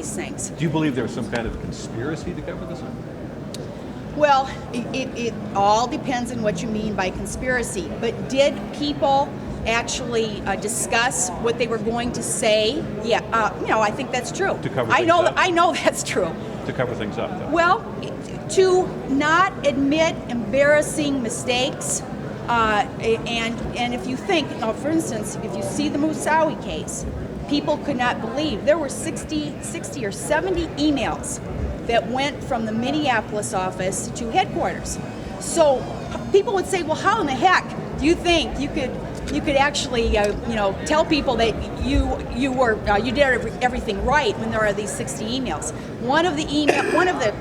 these things. Do you believe there was some kind of conspiracy to cover this up? Well, it all depends on what you mean by conspiracy. But did people actually discuss what they were going to say? Yeah, I think that's true. To cover I know, things up? I know that's true. To cover things up, though. Well, to not admit embarrassing mistakes, and if you think, for instance, if you see the Moussaoui case, people could not believe there were 60 or 70 emails that went from the Minneapolis office to headquarters. So people would say, well, how in the heck do you think you could actually tell people that you did everything right when there are these 60 emails?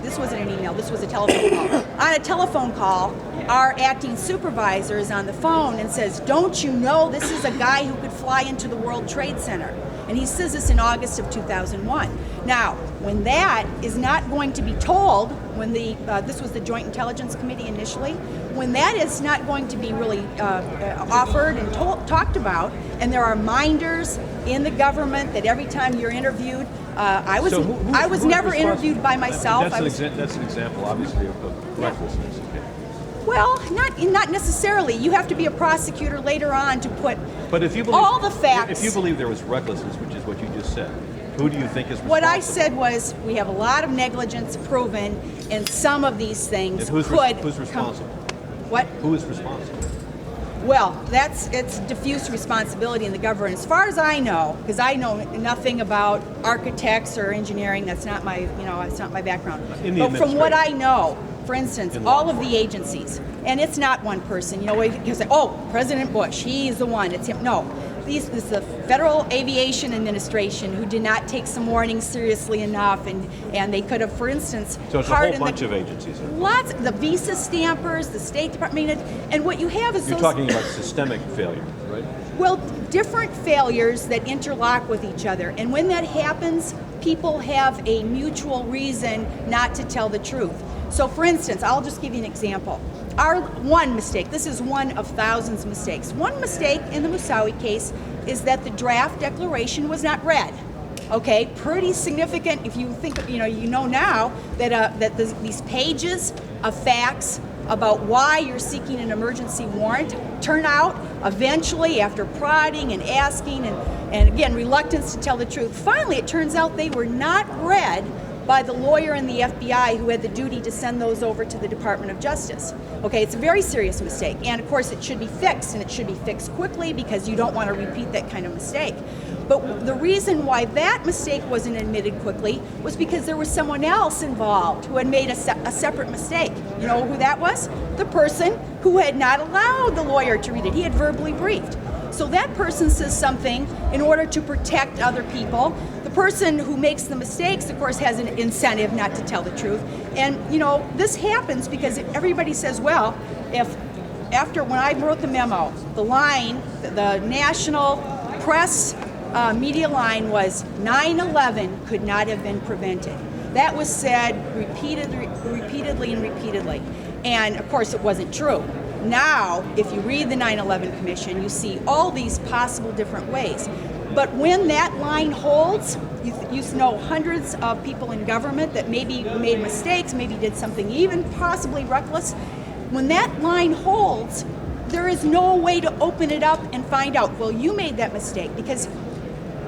This wasn't an email, this was a telephone call. On a telephone call, our acting supervisor is on the phone and says, don't you know this is a guy who could fly into the World Trade Center? And he says this in August of 2001. Now, when that is not going to be told, when this was the Joint Intelligence Committee initially, when that is not going to be really offered and talked about, and there are minders in the government that every time you're interviewed, I was never interviewed by myself. That's an example, obviously, of recklessness. Okay. Well, not necessarily. You have to be a prosecutor later on to put all the facts. If you believe there was recklessness, which is what you just said, who do you think is responsible? What I said was we have a lot of negligence proven, and some of these things who's responsible? What? Who is responsible? Well, it's diffuse responsibility in the government. As far as I know, because I know nothing about architects or engineering. That's not my background. But from what I know, for instance, all of the agencies, and it's not one person. You say, oh, President Bush, he's the one. It's him. No. This is the Federal Aviation Administration who did not take some warnings seriously enough, and they could have, for instance, so it's a whole bunch of agencies. Lots, the visa stampers, the State Department, and what you have is you're talking about systemic failure, right? Well, different failures that interlock with each other, and when that happens, people have a mutual reason not to tell the truth. So, for instance, I'll just give you an example. Our one mistake, this is one of thousands of mistakes. One mistake in the Moussaoui case is that the draft declaration was not read. Okay, pretty significant if you think, you know now that these pages of facts about why you're seeking an emergency warrant turn out eventually, after prodding and asking and again, reluctance to tell the truth, finally it turns out they were not read by the lawyer in the FBI who had the duty to send those over to the Department of Justice. Okay, it's a very serious mistake, and of course it should be fixed, and it should be fixed quickly because you don't want to repeat that kind of mistake. But the reason why that mistake wasn't admitted quickly was because there was someone else involved who had made a separate mistake. You know who that was? The person who had not allowed the lawyer to read it. He had verbally briefed. So that person says something in order to protect other people. The person who makes the mistakes, of course, has an incentive not to tell the truth. And, this happens because everybody says, well, when I wrote the memo, the line, the national press media line was 9/11 could not have been prevented. That was said repeatedly. And, of course, it wasn't true. Now, if you read the 9/11 Commission, you see all these possible different ways. But when that line holds, you know hundreds of people in government that maybe made mistakes, maybe did something even possibly reckless. When that line holds, there is no way to open it up and find out, well, you made that mistake. Because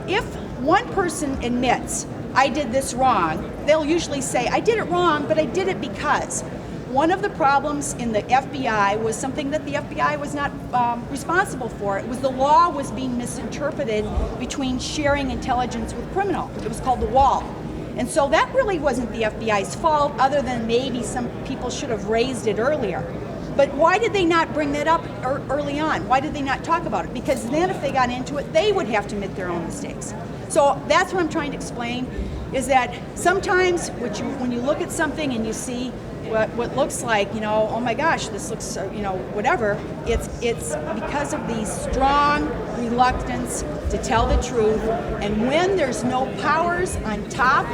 if one person admits, I did this wrong, they'll usually say, I did it wrong, but I did it because. One of the problems in the FBI was something that the FBI was not responsible for. It was the law was being misinterpreted between sharing intelligence with criminal. It was called the wall. And so that really wasn't the FBI's fault, other than maybe some people should have raised it earlier. But why did they not bring that up early on? Why did they not talk about it? Because then if they got into it, they would have to admit their own mistakes. So that's what I'm trying to explain, is that sometimes when you look at something and you see what looks like, oh my gosh, this looks, whatever, it's because of the strong reluctance to tell the truth. And when there's no powers on top,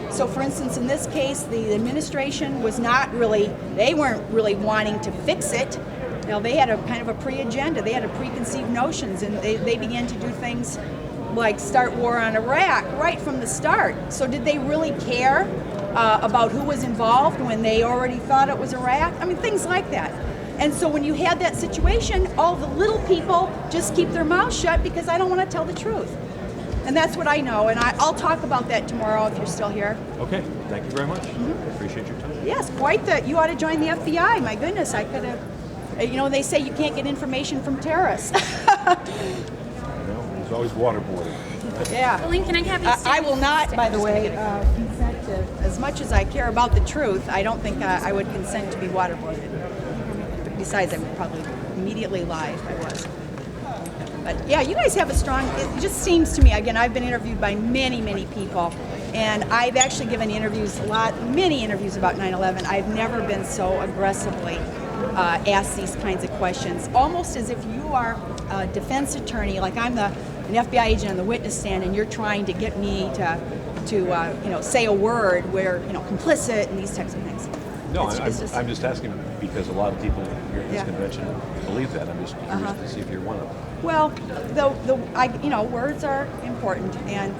so for instance, in this case, the administration they weren't really wanting to fix it. They had a kind of a pre-agenda. They had a preconceived notions, and they began to do things like start war on Iraq right from the start. So did they really care about who was involved when they already thought it was Iraq? I mean, things like that. And so when you had that situation, all the little people just keep their mouths shut because I don't want to tell the truth. And that's what I know, and I'll talk about that tomorrow if you're still here. Okay, thank you very much. Appreciate your time. Yes, you ought to join the FBI. My goodness, I could have, they say you can't get information from terrorists. There's always waterboarding. Yeah. Coleen, can I have you I will not, by the way, consent to, as much as I care about the truth, I don't think I would consent to be waterboarded. Besides, I would probably immediately lie if I was. But yeah, you guys have a strong, it just seems to me, again, I've been interviewed by many, many people, and I've actually given interviews, many interviews about 9/11. I've never been so aggressively asked these kinds of questions, almost as if you are a defense attorney, like I'm an FBI agent on the witness stand, and you're trying to get me to say a word where, complicit and these types of things. No, It's just- I'm just asking because a lot of people here at this Yeah. convention believe that. I'm just curious to see if you're one of them. Well, words are important, and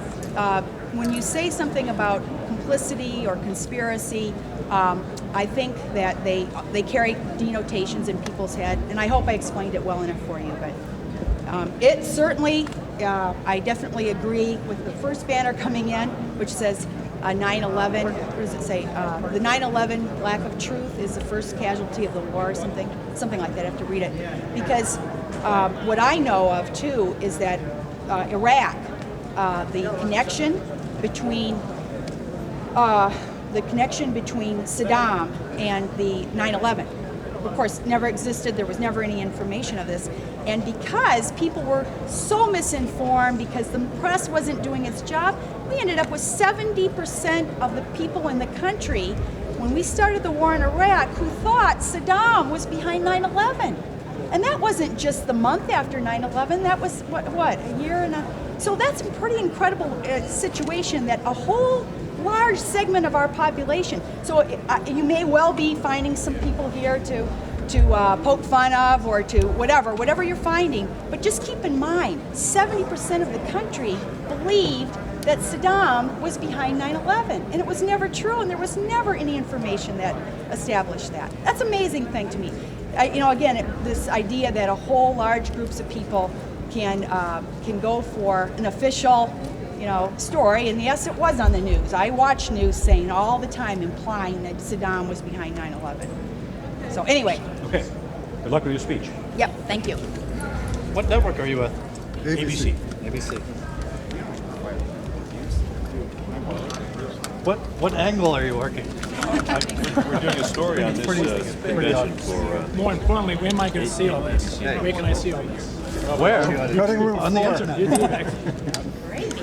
when you say something about complicity or conspiracy, I think that they carry denotations in people's head, and I hope I explained it well enough for you. But it certainly, I definitely agree with the first banner coming in, which says 9/11. What does it say? The 9/11 lack of truth is the first casualty of the war, or something like that. I have to read it because what I know of too is that Iraq, the connection between Saddam and the 9/11, of course, never existed. There was never any information of this. And because people were so misinformed, because the press wasn't doing its job, we ended up with 70% of the people in the country, when we started the war in Iraq, who thought Saddam was behind 9/11. And that wasn't just the month after 9/11, that was, what, a year and a... So that's a pretty incredible situation that a whole large segment of our population. So you may well be finding some people here to poke fun of or to whatever you're finding, but just keep in mind, 70% of the country believed that Saddam was behind 9/11, and it was never true, and there was never any information that established that. That's an amazing thing to me. Again, this idea that a whole large groups of people can go for an official story, and yes, it was on the news. I watch news saying all the time, implying that Saddam was behind 9/11. So anyway. Okay. Good luck with your speech. Yep, thank you. What network are you with? ABC. ABC. What angle are you working? We're doing a story on this convention for... More importantly, where am I going to see all this? Where can I see all this? Where? Cutting room On the floor. internet. Crazy.